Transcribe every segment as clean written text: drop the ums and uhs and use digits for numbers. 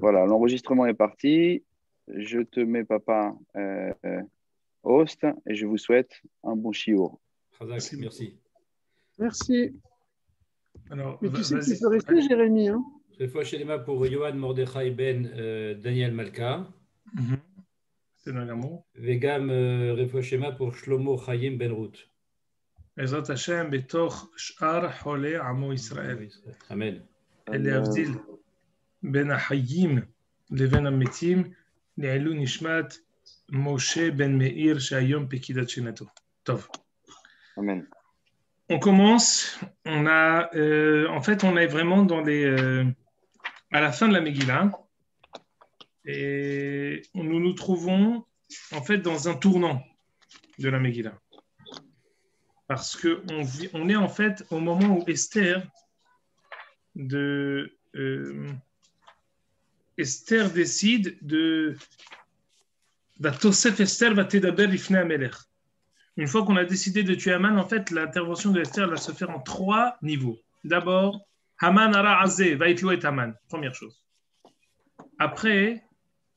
Voilà, l'enregistrement est parti. Je te mets, papa, host et je vous souhaite un bon chiour. Hazak, Merci beaucoup. merci. Merci. Alors, Mais tu sais que tu vas-y. peux rester, Jérémy. Hein. Refoua Shelema pour Yohan Mordechai Ben Daniel Malka. Mhm. C'est dans l'amour. Vegam Refoua Shelema pour Shlomo Chaim Ben Ruth. בעזרת השם, בתוך שאר חולי עמו ישראל. Amen. להבדיל בין החיים לבין המתים, לעילוי נשמת משה בן מאיר שהיום פקידת שכינתו. טוב. Amen. On commence. En fait, on est vraiment à la fin de la Megillah. Et nous nous trouvons en fait dans un tournant de la Megillah. Parce qu'on est en fait au moment où Esther décide de Tosef Esther va tedaber lifnei Amelech. Une fois qu'on a décidé de tuer Haman, en fait, l'intervention de Esther va se faire en 3 niveaux. D'abord, Haman ara azeh va itlo et Haman, première chose. Après,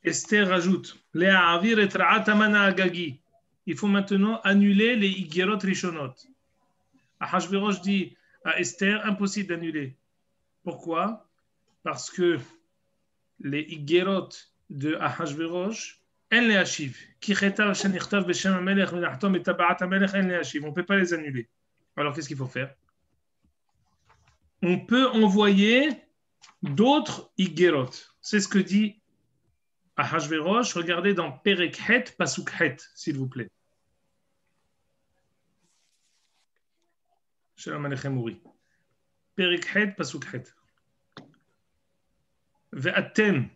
Esther rajoute Lea avir et ra'at Haman agagi. Il faut maintenant annuler les Iggerot Rishonot. Ahashverosh dit à Esther, impossible d'annuler. Pourquoi? Parce que les Iggerot de Ahashverosh, elles les achivent. On ne peut pas les annuler. Alors qu'est-ce qu'il faut faire? On peut envoyer d'autres Iggerot. C'est ce que dit Ahashverosh. Regardez dans Perek Het, Pasuk Het, s'il vous plaît. Shalom Aleichem Uri. Perek Het, Pasuk Het. Ve'atem,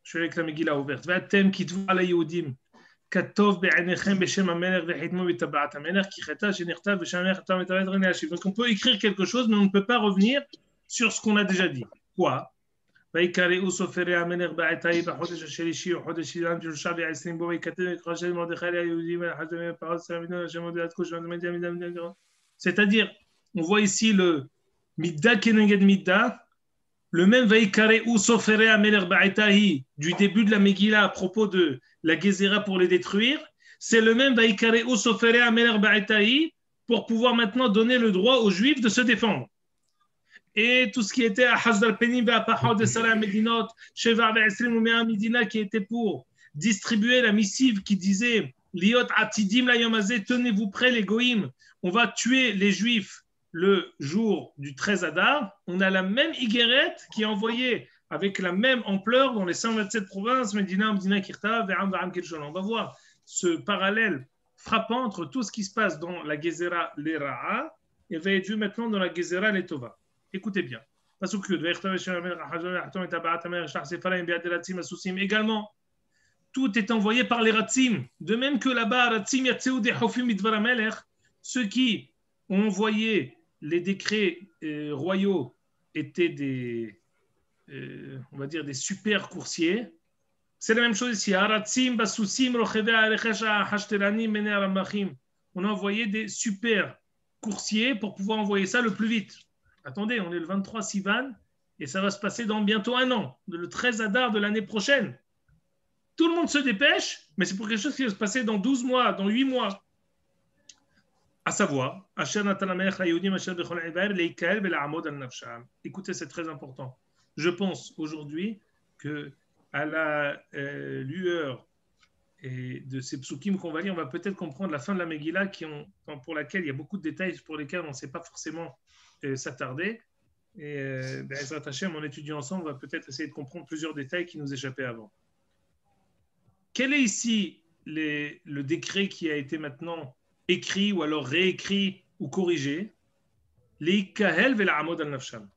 je suis avec la Megillah ouverte. Ve'atem kitvu ala Yehudim, katov be'anechem b'shem hamelech ve'chitmu b'taba'at hamelech, ki cheta shenirtav b'shem hamelech atam etavet ren yashiv. Donc on peut écrire quelque chose, mais on ne peut pas revenir sur ce qu'on a déjà dit. Quoi? ויקראו סופרי המלך בעת ההיא בחודש השלישי וחודש אילן שלושה ועשרים בו ויקטב וקרשי מרדכי ליהודים ולחזרים פרס סלמינו לשם עוד עד כוש c'est-à-dire on voit ici le midda keneged midda, le même ויקראו סופרי המלך בעת ההיא du début de la Megillah à propos de la Gézéra pour les détruire, c'est le même ויקראו סופרי המלך בעת ההיא pour pouvoir maintenant donner le droit aux Juifs de se défendre. Et tout ce qui était à Hazdal Penim et à Pahod de Salah Medinot, Sheva Ve'esrim ou Mea Medina, qui était pour distribuer la missive qui disait Liot Atidim la Yomazé, tenez-vous prêts les Goïms, on va tuer les Juifs le jour du 13 Adar. On a la même Igeret qui est envoyée avec la même ampleur dans les 127 provinces, Medina, Medina, Kirta, Ve'am, Ve'am, Kirshon. On va voir ce parallèle frappant entre tout ce qui se passe dans la Gezerah, les Ra'a, et va être vu maintenant dans la Gezerah, les Tova. Écoutez bien. Également, tout est envoyé par les Ratzim. De même que là-bas, Ratzim Yatseu de Hofim Midvar Hamelech, ceux qui ont envoyé les décrets royaux étaient on va dire des super coursiers. C'est la même chose ici. Ratzim Basusim Rocheve Arechasha Hashterani Mene Aramachim. On a envoyé des super coursiers pour pouvoir envoyer ça le plus vite. Attendez, on est le 23 Sivan et ça va se passer dans bientôt 1 an, le 13 Adar de l'année prochaine. Tout le monde se dépêche, mais c'est pour quelque chose qui va se passer dans 12 mois, dans 8 mois. À savoir, écoutez, c'est très important. Je pense aujourd'hui que à la lueur de ces psukim qu'on va lire, on va peut-être comprendre la fin de la Megillah pour laquelle il y a beaucoup de détails pour lesquels on ne sait pas forcément s'attarder. Et Ezrat Hashem, en étudiant ensemble, on va peut-être essayer de comprendre plusieurs détails qui nous échappaient avant. Quel est ici le décret qui a été maintenant écrit ou alors réécrit ou corrigé? L'Ikahel ve'la'amod al-nafsham.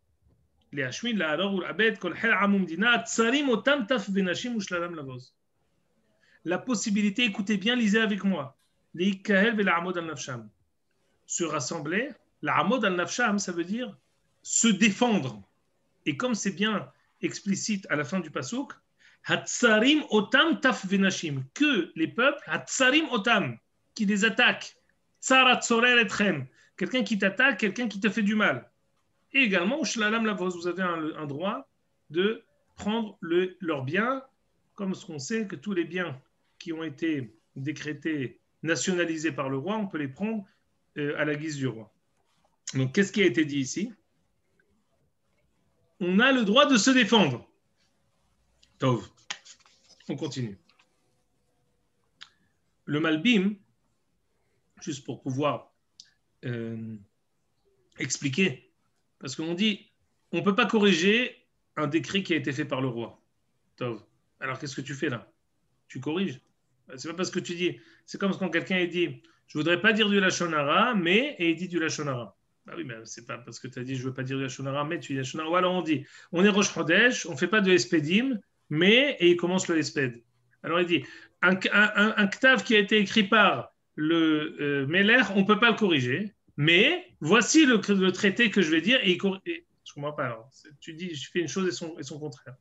L'Hashmin, l'Aror ou l'Abed, kol hel amum dina, tsarim otam taf benashim u'shlalam lavoz. La possibilité, écoutez bien, lisez avec moi. L'Ikahel ve'la'amod al-nafsham. Se rassembler. L'Amod al-Nafsham, ça veut dire se défendre. Et comme c'est bien explicite à la fin du pasuk, Hatsarim otam taf venashim, que les peuples, Hatsarim otam, qui les attaquent, Tsarat sorer etchem, quelqu'un qui t'attaque, quelqu'un qui te fait du mal. Et également, Shlalam lavoz, vous avez un droit de prendre leurs biens, comme ce qu'on sait que tous les biens qui ont été décrétés, nationalisés par le roi, on peut les prendre à la guise du roi. Donc, qu'est-ce qui a été dit ici? On a le droit de se défendre. Tov. On continue. Le Malbim, juste pour pouvoir expliquer, parce qu'on dit, on ne peut pas corriger un décret qui a été fait par le roi. Tov. Alors, qu'est-ce que tu fais là? Tu corriges. C'est pas parce que tu dis, c'est comme quand quelqu'un dit, je voudrais pas dire du Lachon Hara, mais, et il dit du Lachon Hara. Ah oui, mais c'est pas parce que tu as dit, je veux pas dire du Lachon Hara, mais tu dis Lachon Hara. Ou alors on dit, on est Rosh Chodesh, on fait pas de Espedim, mais, et il commence le Esped. Alors il dit, un ktav qui a été écrit par le Meller, on peut pas le corriger, mais voici le traité que je vais dire, et je comprends pas alors. Tu dis, je fais une chose et son contraire.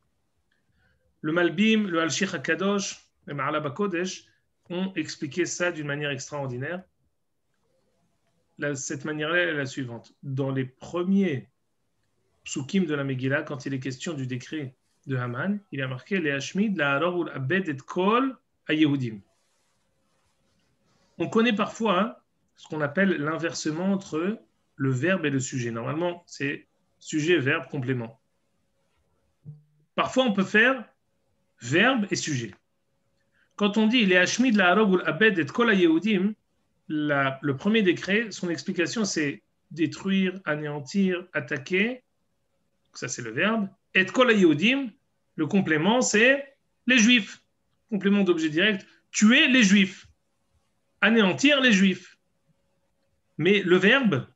Le Malbim, le Al-Sheikh HaKadosh, le Ma'alab HaKodesh ont expliqué ça d'une manière extraordinaire. Cette manière-là est la suivante. Dans les premiers psukim de la Megillah, quand il est question du décret de Haman, il a marqué les Hashmid, la Haror ou l'Abed et Kol à Yehudim. On connaît parfois ce qu'on appelle l'inversement entre le verbe et le sujet. Normalement, c'est sujet, verbe, complément. Parfois, on peut faire verbe et sujet. Quand on dit les Hashmid, la Harog ou l'Abed et Kol Yehudim, le premier décret, son explication, c'est détruire, anéantir, attaquer. Ça, c'est le verbe. Et Kol Yehudim, le complément, c'est les Juifs. Complément d'objet direct, tuer les Juifs, anéantir les Juifs. Mais le verbe,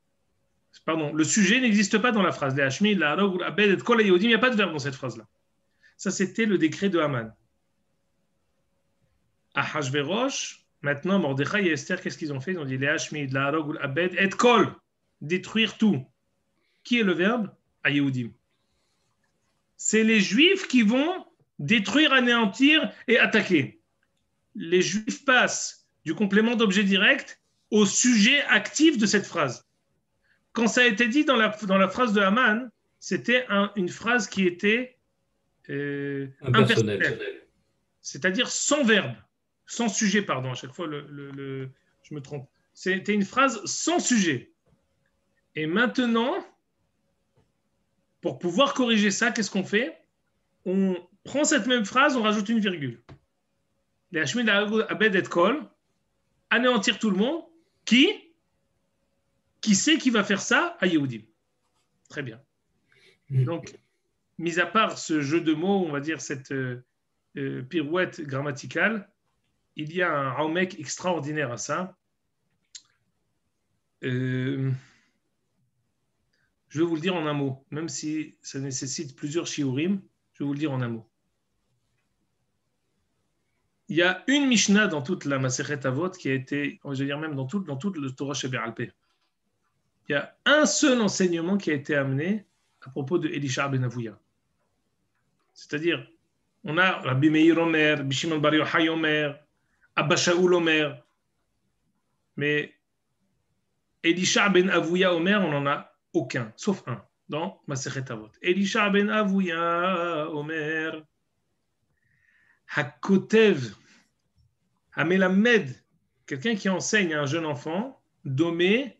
le sujet n'existe pas dans la phrase. Les Hashmid, la Harog ou l'Abed et Kol Yehudim, il n'y a pas de verbe dans cette phrase-là. Ça, c'était le décret de Haman. Ahashverosh, maintenant, Mordechai et Esther, qu'est-ce qu'ils ont fait? Ils ont dit les Hashmid, la Harog ou l'Abed, et Kol, détruire tout. Qui est le verbe? Ayehudim. C'est les Juifs qui vont détruire, anéantir et attaquer. Les Juifs passent du complément d'objet direct au sujet actif de cette phrase. Quand ça a été dit dans la phrase de Haman, c'était une phrase qui était impersonnelle. C'est-à-dire sans verbe. Sans sujet, pardon, à chaque fois je me trompe. C'était une phrase sans sujet. Et maintenant, pour pouvoir corriger ça, qu'est-ce qu'on fait? On prend cette même phrase, on rajoute une virgule. Les Hashmid Abed et Kol, anéantir tout le monde. Qui sait qui va faire ça? À Yehudim. Très bien. Donc, mis à part ce jeu de mots, on va dire cette pirouette grammaticale, il y a un raomek extraordinaire à ça. Je vais vous le dire en un mot, même si ça nécessite plusieurs shiurim, je vais vous le dire en un mot. Il y a une Mishnah dans toute la Masechet Avot qui a été, je vais dire même dans tout le Torah Shebe'alpeh. Il y a un seul enseignement qui a été amené à propos de Elisha ben Avouya. C'est-à-dire, on a Rabbi Meir Omer, Bishimon Bar Yochai Omer, Abba Shaul Omer, mais Elisha ben Avouya Omer, on n'en a aucun, sauf un, dans Masechet Avot. Elisha ben Avouya Omer, Hakotev, Hamelamed, quelqu'un qui enseigne à un jeune enfant, Domé,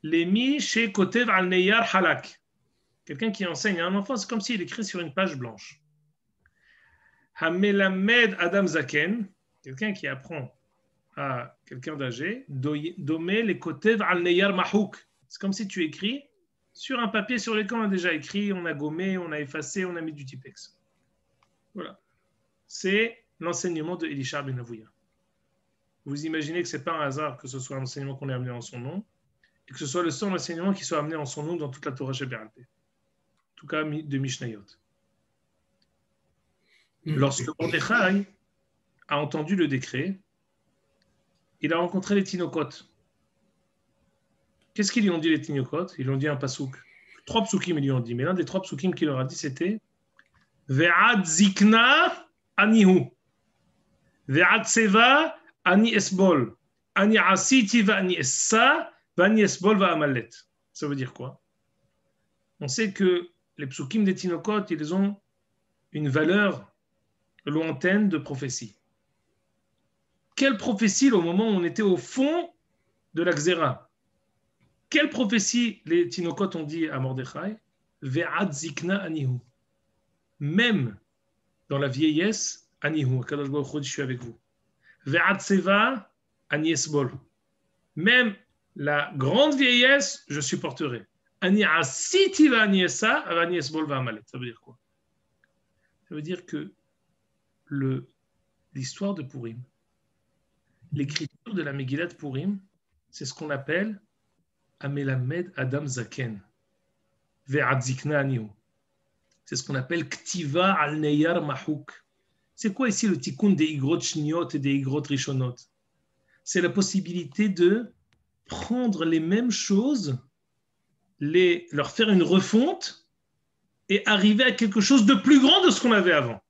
Lemi chez Kotev al Neyar Halak. Quelqu'un qui enseigne à un enfant, c'est comme s'il écrit sur une page blanche. Hamelamed Adam Zaken, quelqu'un qui apprend à quelqu'un d'âgé, Domé les Kotev al Neyar Mahouk. C'est comme si tu écris sur un papier sur lequel on a déjà écrit, on a gommé, on a effacé, on a mis du typex. Voilà. C'est l'enseignement de Elisha ben Avouya. Vous imaginez que ce n'est pas un hasard que ce soit un enseignement qu'on ait amené en son nom et que ce soit le seul enseignement qui soit amené en son nom dans toute la Torah Shebe'alpeh. En tout cas, de Mishnayot. Lorsque Mordechai a entendu le décret, il a rencontré les Tinokot. Qu'est-ce qu'ils lui ont dit, les Tinokot? Ils lui ont dit un pasouk. 3 psukim, ils lui ont dit. Mais l'un des 3 psukim qu'il leur a dit, c'était Ve'ad zikna anihu. Ve'ad seva ani esbol. Ani asiti va ani essa va ani esbol va amalet. Ça veut dire quoi? On sait que les psukim des Tinokot, ils ont une valeur lointaine de prophétie. Quelle prophétie au moment où on était au fond de la Xéra? Quelle prophétie les Tinokot ont dit à Mordechai? Ve'ad zikna anihu. Même dans la vieillesse, anihu, Kadosh Baruch Hu, je suis avec vous. Ve'ad seva ani esbol. Même la grande vieillesse, je supporterai. Ani asiti va'ani esa, ani esbol va'amalet. Ça veut dire quoi? Ça veut dire que l'histoire de Purim, l'écriture de la Megillat Purim, c'est ce qu'on appelle Amelamed Adam Zaken. Ve'ad zikna anihu. C'est ce qu'on appelle Ktiva al Neyar Mahouk. C'est quoi ici le tikkun des Igrot Shniot et des Igrot Rishonot? C'est la possibilité de prendre les mêmes choses, leur faire une refonte et arriver à quelque chose de plus grand de ce qu'on avait avant.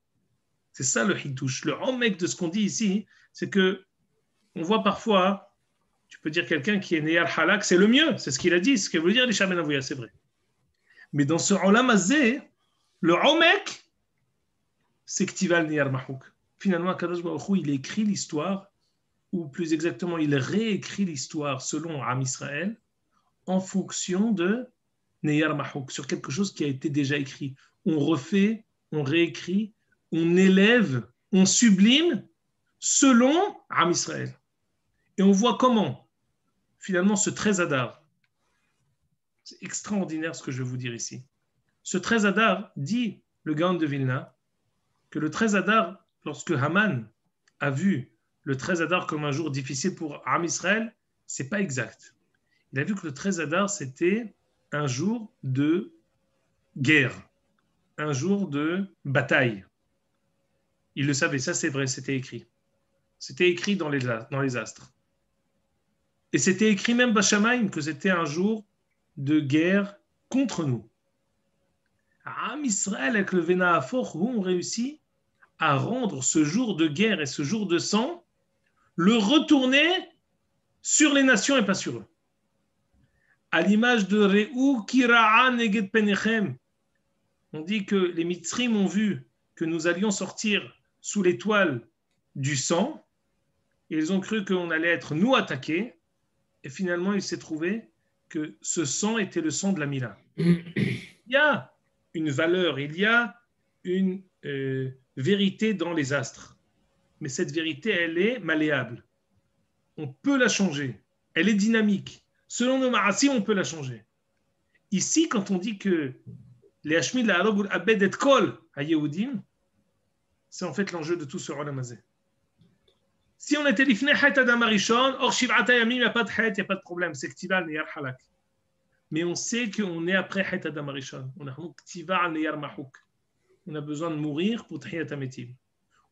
C'est ça le hidouche. Le homek de ce qu'on dit ici, c'est que on voit parfois, tu peux dire quelqu'un qui est Neyar Halak, c'est le mieux, c'est ce qu'il a dit, ce que veut dire l'Isha Ben Avouya, c'est vrai. Mais dans ce Olam Hazé, le homek, c'est Ktival Neyar Mahouk. Finalement, Kadosh Baruch Hu, il écrit l'histoire, ou plus exactement, il réécrit l'histoire selon Am Israël en fonction de Neyar Mahouk, sur quelque chose qui a été déjà écrit. On refait, on réécrit, on élève, on sublime selon Am Israël. Et on voit comment, finalement, ce 13 Adar, c'est extraordinaire ce que je vais vous dire ici. Ce 13 Adar, dit le Gaon de Vilna, que le 13 Adar, lorsque Haman a vu le 13 Adar comme un jour difficile pour Am Israël, c'est pas exact. Il a vu que le 13 Adar, c'était un jour de guerre, un jour de bataille. Il le savait, ça c'est vrai, c'était écrit. C'était écrit dans les astres. Et c'était écrit même Bashamaim que c'était un jour de guerre contre nous. Am Israël, avec le Vena Afor, ont réussi à rendre ce jour de guerre et ce jour de sang, le retourner sur les nations et pas sur eux. À l'image de Re'u Kira'a Neged Penechem, on dit que les Mitzrim ont vu que nous allions sortir sous l'étoile du sang, et ils ont cru qu'on allait être nous attaqués, et finalement il s'est trouvé que ce sang était le sang de la Mila. Il y a une valeur, il y a une vérité dans les astres, mais cette vérité, elle est malléable. On peut la changer, elle est dynamique. Selon nos ma'asim, on peut la changer. Ici, quand on dit que les Hashmid, la Harog, Abed et Kol à Yehudim, c'est en fait l'enjeu de tout ce Olam Hazé. Si on était l'ifnei Chet Adam Arishon, or Shiv'ata Yamim, il n'y a pas de Chet, il n'y a pas de problème, c'est Ktiva Neyar Halak. Mais on sait qu'on est après Chet Adam Arishon. On a Ktiva Neyar Mahouk. On a besoin de mourir pour Tchiyat HaMetim.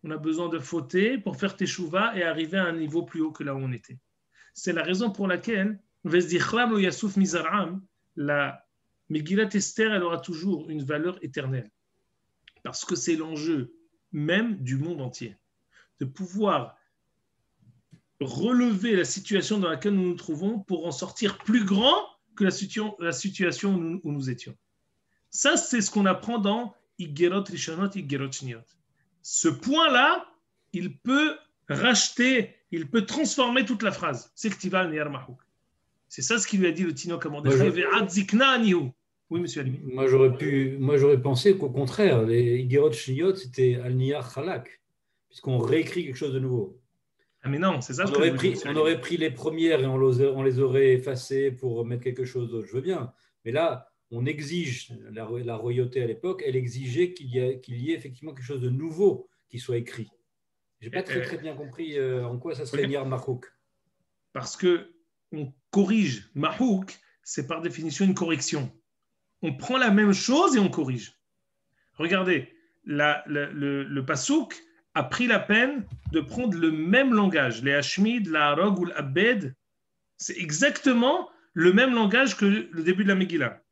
On a besoin de fauter pour faire Teshuvah et arriver à un niveau plus haut que là où on était. C'est la raison pour laquelle Vezdichram lo Yasuf Mizaram, la Megillat Esther, elle aura toujours une valeur éternelle. Parce que c'est l'enjeu même du monde entier. De pouvoir relever la situation dans laquelle nous nous trouvons pour en sortir plus grand que la situation où nous étions. Ça, c'est ce qu'on apprend dans Iggerot Rishonot, Iggerot Shniot. Ce point-là, il peut racheter, il peut transformer toute la phrase. C'est Ktival Neyar Mahouk. C'est ça ce qu'il lui a dit le Tinok à Mordechai. Ve'ad zikna anihu. Oui, monsieur Ali. Moi, j'aurais pensé qu'au contraire, les Iggerot Shniot, c'était Al-Niyar Chalak, puisqu'on réécrit quelque chose de nouveau. Ah, mais non, c'est ça. On aurait pris les premières et on les aurait effacées pour mettre quelque chose d'autre. Je veux bien. Mais là, on exige, la royauté à l'époque, elle exigeait qu'il y ait effectivement quelque chose de nouveau qui soit écrit. Je n'ai pas très bien compris en quoi ça serait Niyar Mahouk. Parce qu'on corrige. Mahouk, c'est par définition une correction. On prend la même chose et on corrige. Regardez, le Pasouk a pris la peine de prendre le même langage. Les Hashmid, la Harog ou l'Abed, c'est exactement le même langage que le début de la Megillah.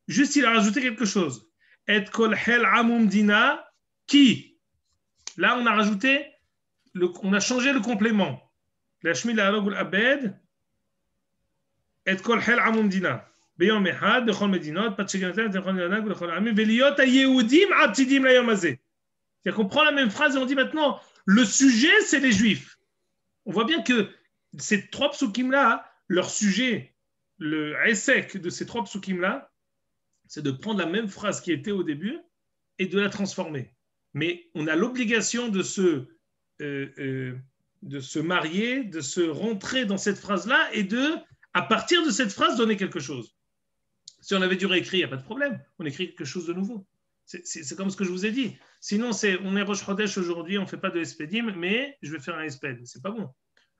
Juste, il a rajouté quelque chose. Et kol hel amum dina qui. Là, on a rajouté, on a changé le complément. Les Hashmid, la Harog ou l'Abed, et kol hel amum dina. Beyom ehad, bechol medinot, pat sheganatan, bechol yanag, bechol amim, veliot ha-Yehudim atidim layom hazeh. C'est-à-dire qu'on prend la même phrase et on dit maintenant, le sujet, c'est les Juifs. On voit bien que ces trois psukim-là, leur sujet, le essek de ces trois psukim-là, c'est de prendre la même phrase qui était au début et de la transformer. Mais on a l'obligation de se marier, de se rentrer dans cette phrase-là et de, à partir de cette phrase, donner quelque chose. Si on avait dû réécrire, il n'y a pas de problème. On écrit quelque chose de nouveau. C'est comme ce que je vous ai dit. Sinon, on est Rosh Chodesh aujourd'hui, on ne fait pas de Espedim, mais je vais faire un Esped. C'est pas bon.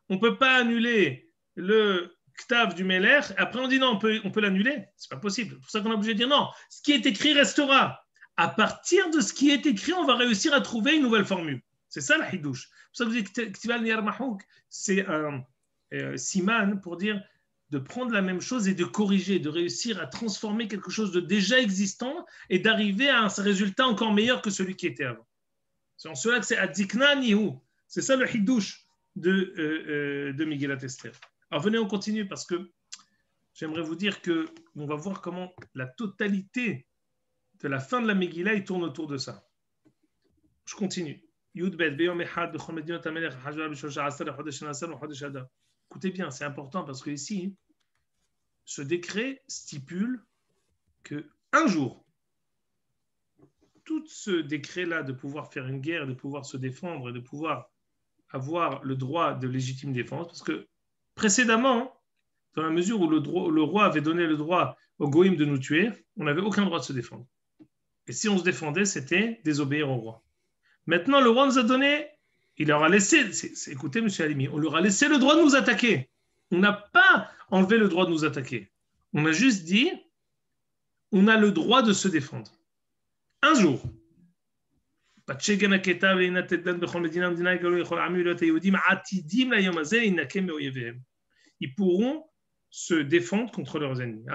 On ne peut pas annuler le Ktav du Meler. Après, on dit non, on peut l'annuler. C'est pas possible. C'est pour ça qu'on est obligé de dire non. Ce qui est écrit restera. À partir de ce qui est écrit, on va réussir à trouver une nouvelle formule. C'est ça le Hidouche. C'est pour ça que vous dites Ktival Niyar Mahouk, c'est un siman pour dire de prendre la même chose et de corriger, de réussir à transformer quelque chose de déjà existant et d'arriver à un résultat encore meilleur que celui qui était avant. C'est en cela que c'est Adzikna Nihu. C'est ça le Hidouche de Megillat Esther. Alors venez, on continue parce que j'aimerais vous dire qu'on va voir comment la totalité de la fin de la Megillah il tourne autour de ça. Je continue. Écoutez bien, c'est important parce que ici, ce décret stipule qu'un jour, tout ce décret-là de pouvoir faire une guerre, de pouvoir se défendre, de pouvoir avoir le droit de légitime défense, parce que précédemment, dans la mesure où le roi avait donné le droit aux Goïm de nous tuer, on n'avait aucun droit de se défendre. Et si on se défendait, c'était désobéir au roi. Maintenant, le roi nous a donné, il leur a laissé, écoutez, M. Halimi, on leur a laissé le droit de nous attaquer. On n'a pas enlevé le droit de nous attaquer. On a juste dit, on a le droit de se défendre. Un jour, ils pourront se défendre contre leurs ennemis.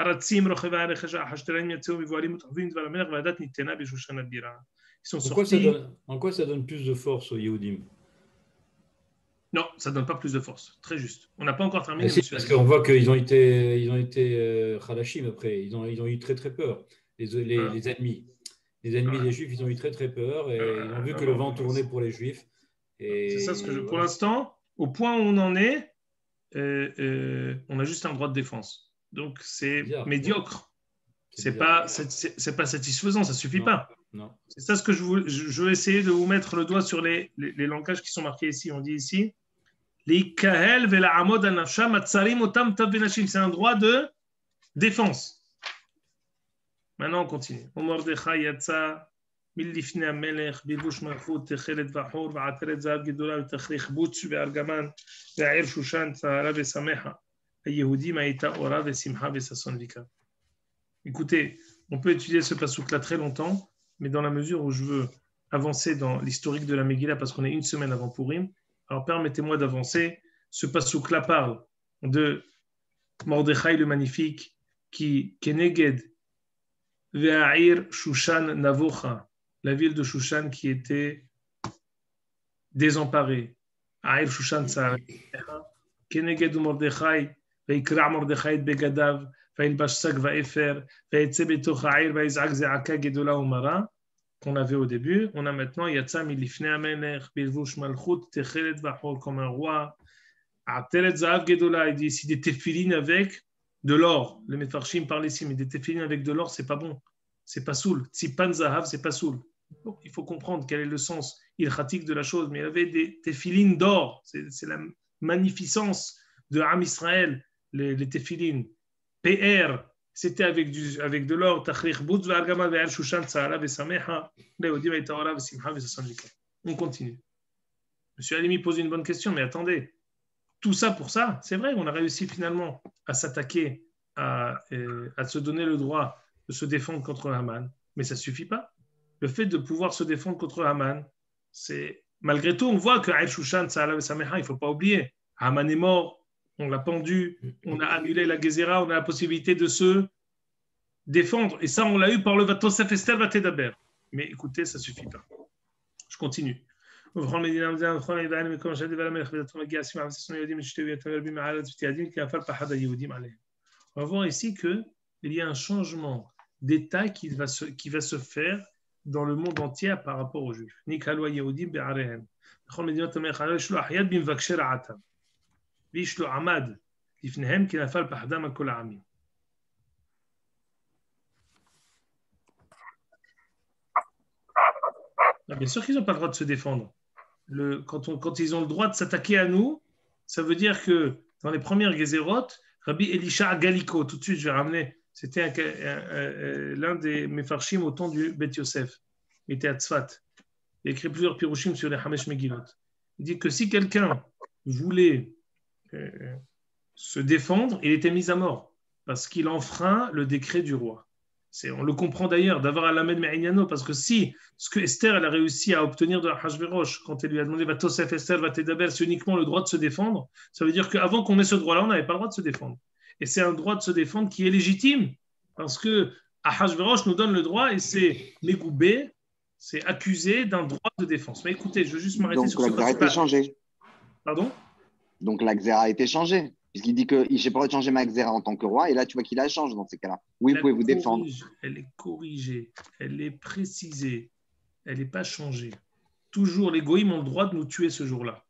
En quoi ça donne plus de force aux Yehudim? Non, ça ne donne pas plus de force. Très juste. On n'a pas encore terminé. Parce qu'on voit qu'ils ont été Khalashim après. Ils ont eu très très peur. Les ennemis. Les ennemis des Juifs, ils ont eu très très peur et ils ont vu que le vent tournait pour les Juifs. C'est ça ce que pour l'instant, au point où on en est, on a juste un droit de défense. Donc c'est médiocre. C'est pas satisfaisant, ça suffit pas. Non. C'est ça ce que je veux essayer de vous mettre le doigt sur les langages qui sont marqués ici. On dit ici, c'est un droit de défense. Maintenant on continue. מלפני המלך, בלבוש מלכות, תכלת וחור, ועטרת זהב גדולה ותכריך בוץ וארגמן, והעיר שושן צהלה ושמחה. היהודים הייתה אורה ושמחה וששון ויקר. Écoutez, on peut étudier ce passouk-là très longtemps, mais dans la mesure où je veux avancer dans l'historique de la Megillah, parce qu'on est une semaine avant Purim, alors permettez-moi d'avancer. Ce passouk-là parle de Mordechai le magnifique, qui Keneged ve'a'ir Shushan Navocha, la ville de Shushan qui était désemparée. A'ir Shushan Tzara. Keneged Mordechai, ve'ikra Mordechai begadav, ve'ilbash sak va'efer, ve'etze betoch ha'ir, ve'izak ze'aka gedola umara, qu'on avait au début. On a maintenant Yatsa milifnei ha'melech, bilvush malchut, techelet va'chor, comme un roi. A'teret zahav gedola, il dit ici des téphilines avec de l'or. Le Mefarshim parle ici, mais des téphilines avec de l'or, c'est pas bon. C'est pas soul. Tzipan zahav, c'est pas soul. Donc, il faut comprendre quel est le sens ilchatique de la chose. Mais il y avait des téphilines d'or. C'est la magnificence de Am Israël, les téphilines. PR, c'était avec de l'or. On continue. Monsieur Halimi pose une bonne question, mais attendez. Tout ça pour ça, c'est vrai, on a réussi finalement à s'attaquer, à se donner le droit de se défendre contre Haman, mais ça ne suffit pas. Le fait de pouvoir se défendre contre Haman, c'est malgré tout, on voit que Aïr Shushan, Tzahalav et Samecha, il ne faut pas oublier. Haman est mort, on l'a pendu, on a annulé la Gezerah, on a la possibilité de se défendre. Et ça, on l'a eu par le Vatosef Esther Vatedaber. Mais écoutez, ça ne suffit pas. Je continue. On va voir ici qu'il y a un changement d'état qui va se faire dans le monde entier par rapport aux Juifs. Nikalu Yehudim be'arehem. Bechol medinot hamelech ha'ara yishlo achiyad b'mvakshei ra'atam. V'yishlo amad lifnehem ki nafal pachadam al kol ha'amim. Bien sûr qu'ils n'ont pas le droit de se défendre. Quand ils ont le droit de s'attaquer à nous, ça veut dire que dans les premières Gezerot, Rabbi Elisha Agaliko, tout de suite je vais ramener, c'était l'un des Mefarshim au temps du Bet Yosef, il était à Tzfat, il a écrit plusieurs Pirushim sur les Hamesh Megillot. Il dit que si quelqu'un voulait se défendre, il était mis à mort, parce qu'il enfreint le décret du roi. On le comprend d'ailleurs, d'avoir à l'Amed Me'inyano, parce que si ce que Esther elle a réussi à obtenir de Hachvérosh, quand elle lui a demandé va Tosef Esther, va Tedaber, c'est uniquement le droit de se défendre, ça veut dire qu'avant qu'on ait ce droit-là, on n'avait pas le droit de se défendre. Et c'est un droit de se défendre qui est légitime, parce que Hachvérosh nous donne le droit et c'est Megoubé, c'est accusé d'un droit de défense. Mais écoutez, je veux juste m'arrêter sur ce Donc la Xéra a été changée. Pardon ? Donc la Xéra a été changée. Puisqu'il dit que je n'ai pas le droit de changer ma Xéra en tant que roi, et là tu vois qu'il la change dans ces cas-là. Oui, vous pouvez vous défendre. Elle est corrigée, elle est précisée, elle n'est pas changée. Toujours, les Goïms ont le droit de nous tuer ce jour-là.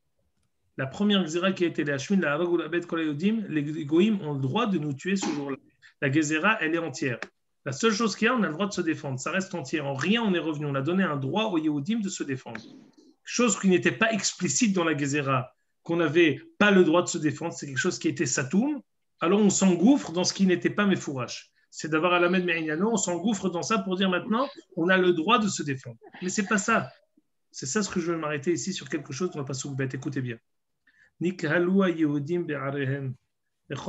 La première Xéra qui a été la Hashmin, la Harag ou la Bet Kolayodim, les Goïms ont le droit de nous tuer ce jour-là. La Xéra, elle est entière. La seule chose qu'il y a, on a le droit de se défendre. Ça reste entier. En rien, on est revenu. On a donné un droit aux Yehudim de se défendre. Chose qui n'était pas explicite dans la Xéra, qu'on n'avait pas le droit de se défendre, c'est quelque chose qui était satoum, alors on s'engouffre dans ce qui n'était pas méfourache. C'est d'avoir à la Med Me'inyano, on s'engouffre dans ça pour dire maintenant, on a le droit de se défendre. Mais c'est pas ça. C'est ça ce que je veux m'arrêter ici sur quelque chose, on va pas s'oublier. Écoutez bien. Nikhalua Yehudim be'arehem. Qu'est-ce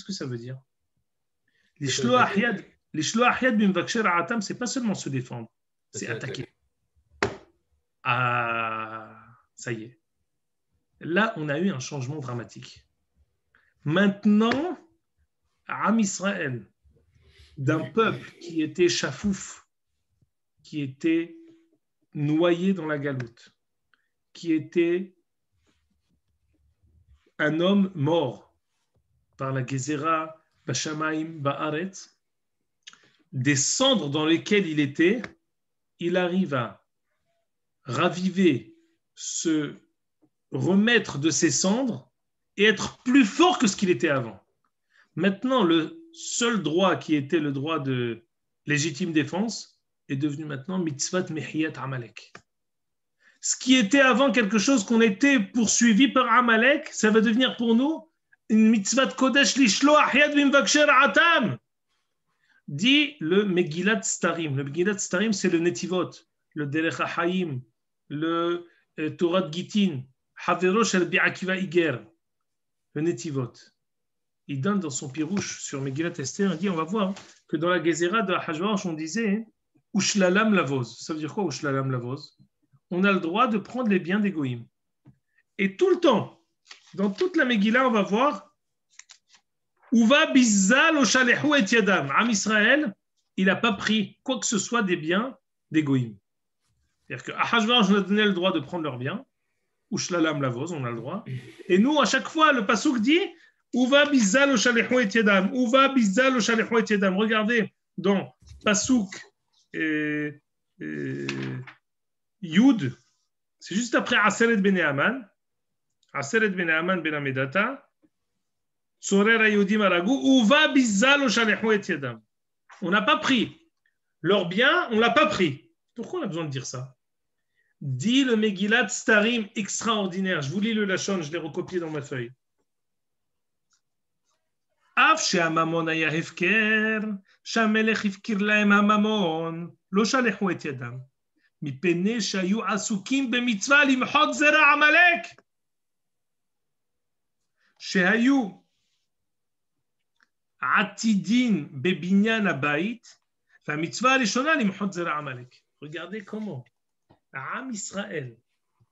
que ça veut dire? Les shloach yad bimvakshei ra'atam, c'est pas seulement se défendre, c'est attaquer. Ah, ça y est. Là, on a eu un changement dramatique. Maintenant, Am Israël, d'un peuple qui était chafouf, qui était noyé dans la galoute, qui était un homme mort par la Gezerah, Bashamaim, Ba'aretz, des cendres dans lesquelles il était, il arrive à raviver, se remettre de ses cendres et être plus fort que ce qu'il était avant. Maintenant, le seul droit qui était le droit de légitime défense est devenu maintenant mitzvat mehiyat Amalek. Ce qui était avant quelque chose qu'on était poursuivi par Amalek, ça va devenir pour nous une mitzvat kodesh lishloach yad bimvakshei ra'atam. Dit le Megillat Starim. Le Megillat Starim, c'est le Netivot, le Derech HaHaim, le Torah de Gittin, Haverosh el Bi'akiva Iger, le Netivot. Il donne dans son pirouche sur Megillat Esther, il dit, on va voir que dans la Gezerah de Hachvérosh, on disait Ushlalam Lavoz. Ça veut dire quoi, Ushlalam Lavoz? On a le droit de prendre les biens des Goïms. Et tout le temps, dans toute la Megillah, on va voir Uva Bizal Oshalehu et Yadam. Am Israël, il n'a pas pris quoi que ce soit des biens des Goïms. C'est-à-dire qu'à Hachvérosh, on a donné le droit de prendre leurs biens. Ushlalam Lavoz, on a le droit. Et nous, à chaque fois, le Passouk dit Uva Bizal Oshalehu et Yadam. Uva Bizal Oshalehu et Yadam. Regardez dans Passouk Yud, c'est juste après Aseret ben Aman, Aseret ben Aman ben Amedata, Tzorer HaYehudim Haragu, Uva Bizal Oshalehu et Yadam. On n'a pas pris leurs biens, on ne l'a pas pris. Pourquoi on a besoin de dire ça? Dit le Megillat Starim extraordinaire. Je vous lis le Lachon, je l'ai recopié dans ma feuille. Af she'hamamon haya hefker, she'hamelech hifkir lahem hamamon, lo shalechu et yadam. מפני שהיו עסוקים במצווה למחות זרע עמלק, שהיו עתידין בבניין הבית, והמצווה הראשונה למחות זרע עמלק. Regardez comment Am Israël,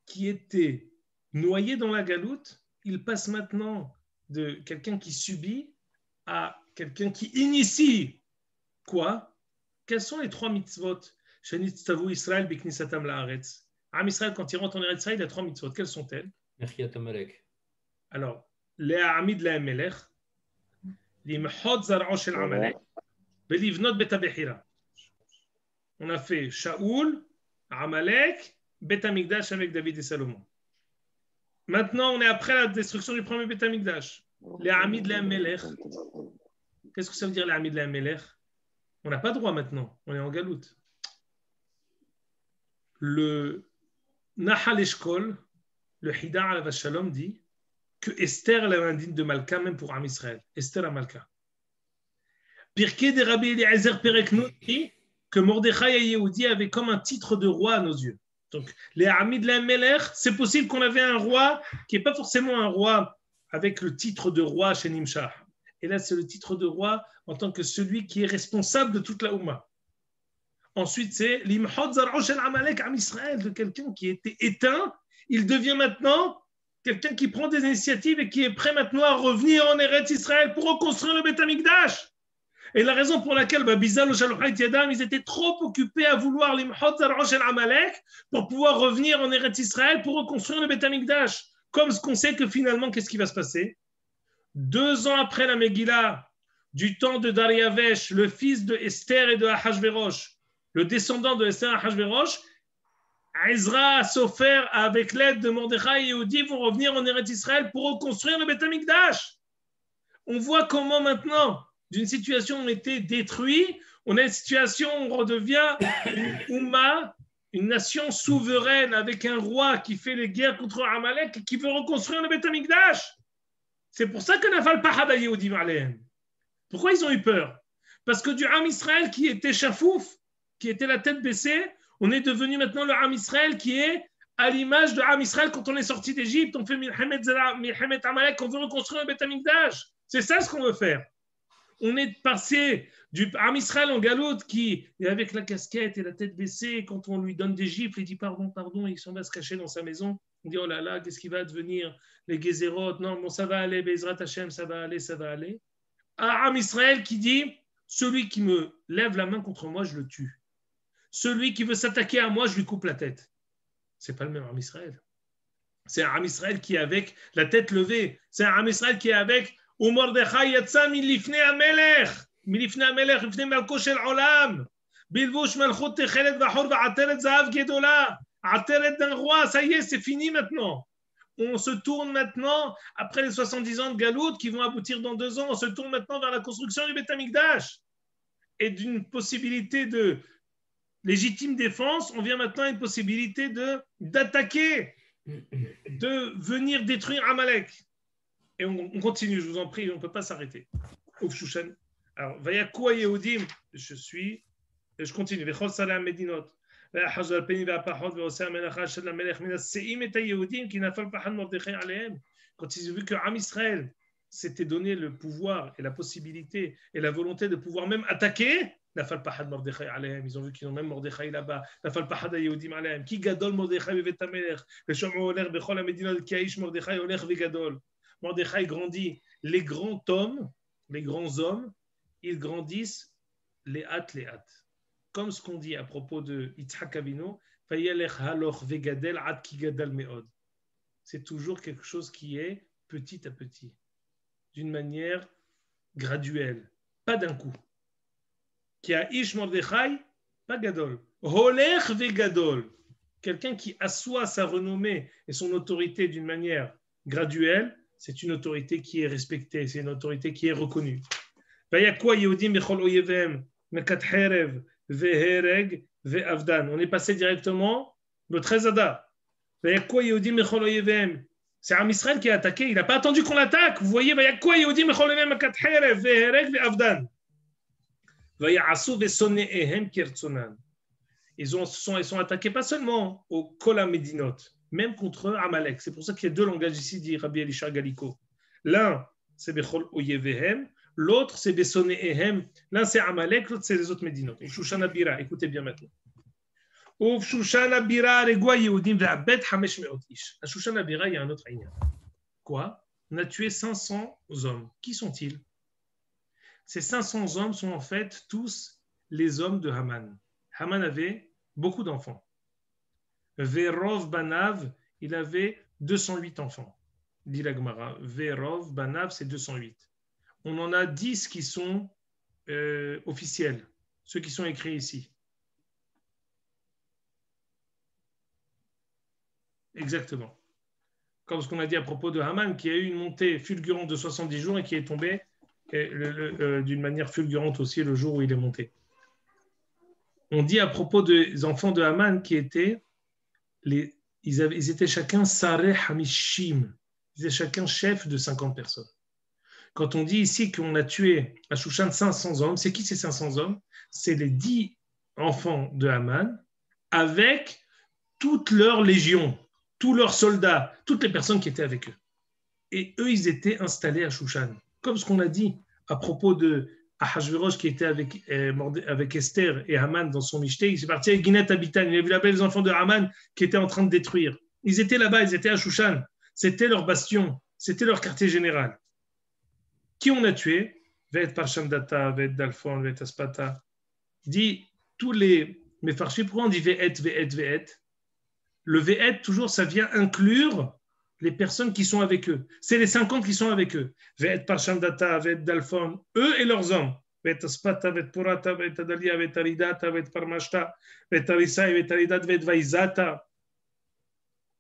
qui était noyé dans la galoute, il passe maintenant de quelqu'un qui subit à quelqu'un qui initie. Quoi? Quels sont les trois mitzvot? Israël, Biknisatam Laaretz. Am Israël, quand il rentre en Eretz Israël, il y a trois mitzvot. Quelles sont-elles? Mechiat Amalek. Alors, Le'amid Le'amelech, Limchot Zar'o Shel Amalek, Belivnot Bet HaBechira. On a fait Shaoul, Amalek, Bet HaMikdash avec David et Salomon. Maintenant, on est après la destruction du premier Bet HaMikdash. Les Amis de la Melech. Qu'est-ce que ça veut dire les Amis de la Melech? On n'a pas droit maintenant. On est en galoute. Le Nahal Eshkol, le Hida al Shalom dit que Esther elle avait un digne de Malka même pour Am Israël. Esther à Malka. Pirkei de Rabbi Eliezer Pereknout dit que Mordechai et Yehudi avaient comme un titre de roi à nos yeux. Donc, les Amis de la Melech, c'est possible qu'on avait un roi qui n'est pas forcément un roi avec le titre de roi chez Nimshah. Et là, c'est le titre de roi en tant que celui qui est responsable de toute la Oumma. Ensuite, c'est l'Imhod Zar'osh el-Amalek Am Israël, de quelqu'un qui était éteint. Il devient maintenant quelqu'un qui prend des initiatives et qui est prêt maintenant à revenir en Eretz Israël pour reconstruire le Beth Amikdash. Et la raison pour laquelle Bizal ou Shalouhait Yadam, ils étaient trop occupés à vouloir l'Imhod Zar'osh el-Amalek pour pouvoir revenir en Eretz Israël pour reconstruire le Beth Amikdash. Comme ce qu'on sait que finalement, qu'est-ce qui va se passer? 2 ans après la Megillah, du temps de Dariavesh, le fils de Esther et de Ahashverosh, le descendant de Esther et Ahashverosh, Ezra, Sofer, avec l'aide de Mordechai et Yehudi, vont revenir en Eretz Israël pour reconstruire le Beth Amikdash. On voit comment maintenant, d'une situation où on était détruit, on a une situation où on redevient une Oumma, une nation souveraine avec un roi qui fait les guerres contre Amalek et qui veut reconstruire le Beth Amikdash. C'est pour ça que Nafal Pahad Yehudim Alehem. Pourquoi ils ont eu peur? Parce que du Am Israël qui était chafouf, qui était la tête baissée, on est devenu maintenant le Am Israël qui est à l'image de Am Israël quand on est sorti d'Égypte, on fait Milchemet Amalek, on veut reconstruire le Beth Amikdash. C'est ça ce qu'on veut faire. On est passé du Am Israël en galoute qui est avec la casquette et la tête baissée, quand on lui donne des gifles, il dit pardon, il s'en va se cacher dans sa maison. On dit oh là là, qu'est-ce qui va devenir les Gezerot? Non, bon, ça va aller, Bezrat Hashem, ça va aller. À Am Israël qui dit celui qui me lève la main contre moi, je le tue. Celui qui veut s'attaquer à moi, je lui coupe la tête. C'est pas le même Am Israël. C'est un Am Israël qui est avec la tête levée. C'est un Am Israël qui est avec Mordechai yatsa milifnei hamelech, milifnei malko shel olam, bilvush malchut techelet vachor va'ateret zahav gedola, ateret d'un roi. Ça y est, c'est fini maintenant. On se tourne maintenant, après les 70 ans de galoute qui vont aboutir dans 2 ans, on se tourne maintenant vers la construction du Beth Amikdash. Et d'une possibilité de légitime défense, on vient maintenant à une possibilité d'attaquer, de venir détruire Amalek. Et on continue, je vous en prie, on ne peut pas s'arrêter. Ouf Shushan. Alors, Vayakou Yehudim, je continue. Vechol Salam Medinot. Quand ils ont vu que Am Israël s'était donné le pouvoir et la possibilité et la volonté de pouvoir même attaquer, ils ont vu qu'ils ont même Mordechai là-bas. Qui gadol Mordechai bevet hamelech, veshom'u olech bechol hamedinot ki haish Mordechai olech vegadol. Mordechai grandit. Les grands hommes, ils grandissent les hâtes. Comme ce qu'on dit à propos de Yitzhak Avinu, c'est toujours quelque chose qui est petit à petit, d'une manière graduelle, pas d'un coup. Qui a Ish Mordechai, pas Gadol. Holech vegadol, quelqu'un qui assoit sa renommée et son autorité d'une manière graduelle, c'est une autorité qui est respectée, c'est une autorité qui est reconnue. Vayakwa Yehudim bechol oyevem mekat herev vehereg ve'avdan. On est passé directement le 13 Adar. Vayakwa Yehudim bechol oyevem. C'est Am Israël qui a attaqué. Il n'a pas attendu qu'on l'attaque. Vous voyez, Vayakwa Yehudim bechol oyevem mekat herev vehereg ve'avdan. Vayasu ve'sone'ehem kirtzonan. Ils sont attaqués pas seulement au Kol HaMedinot, même contre Amalek. C'est pour ça qu'il y a 2 langages ici, dit Rabbi Elisha Galiko. L'un, c'est Bechol Oyevehem, l'autre, c'est Besonehem. L'un, c'est Amalek, l'autre, c'est les autres Médinot. Ouf Shoshana Bira, écoutez bien maintenant. Ouf Shoshana Bira, Regua Yehudim, Ve'abet Hamesh Meot Ish. À Shoshana Bira, il y a un autre Aïna. Quoi? On a tué 500 hommes. Qui sont-ils? Ces 500 hommes sont en fait tous les hommes de Haman. Haman avait beaucoup d'enfants. Verov Banav, il avait 208 enfants. Dit la Gemara. Verov Banav, c'est 208. On en a 10 qui sont officiels, ceux qui sont écrits ici. Exactement. Comme ce qu'on a dit à propos de Haman, qui a eu une montée fulgurante de 70 jours et qui est tombé d'une manière fulgurante aussi le jour où il est monté. On dit à propos des enfants de Haman qui étaient, ils étaient chacun Sareh Hamishim, ils étaient chacun chef de 50 personnes. Quand on dit ici qu'on a tué à Shushan 500 hommes, c'est qui ces 500 hommes? C'est les 10 enfants de Haman avec toute leur légion, tous leurs soldats, toutes les personnes qui étaient avec eux. Et eux, ils étaient installés à Shushan. Comme ce qu'on a dit à propos de Ahashverosh qui était avec Esther et Haman dans son Michté, il est parti avec Ginat Abitan, il a vu là-bas les enfants de Haman qui étaient en train de détruire. Ils étaient là-bas, ils étaient à Shushan. C'était leur bastion, c'était leur quartier général. Qui on a tué? Ve'et Parsham Data, Ve'et Dalphon, Ve'et Aspata. Dit tous les Mefarshim, pourquoi on dit Ve'et, Ve'et, Ve'et? Le Ve'et, toujours, ça vient inclure les personnes qui sont avec eux. C'est les 50 qui sont avec eux. Ve'et Parsham Data, Ve'et Dalphon, eux et leurs hommes. Ve'et Aspata, Ve'et Purata, Ve'et Adalia, Ve'et Aridata, Ve'et Parmashta, Ve'et Arisai, Ve'et Aridat, Ve'et Vaizata.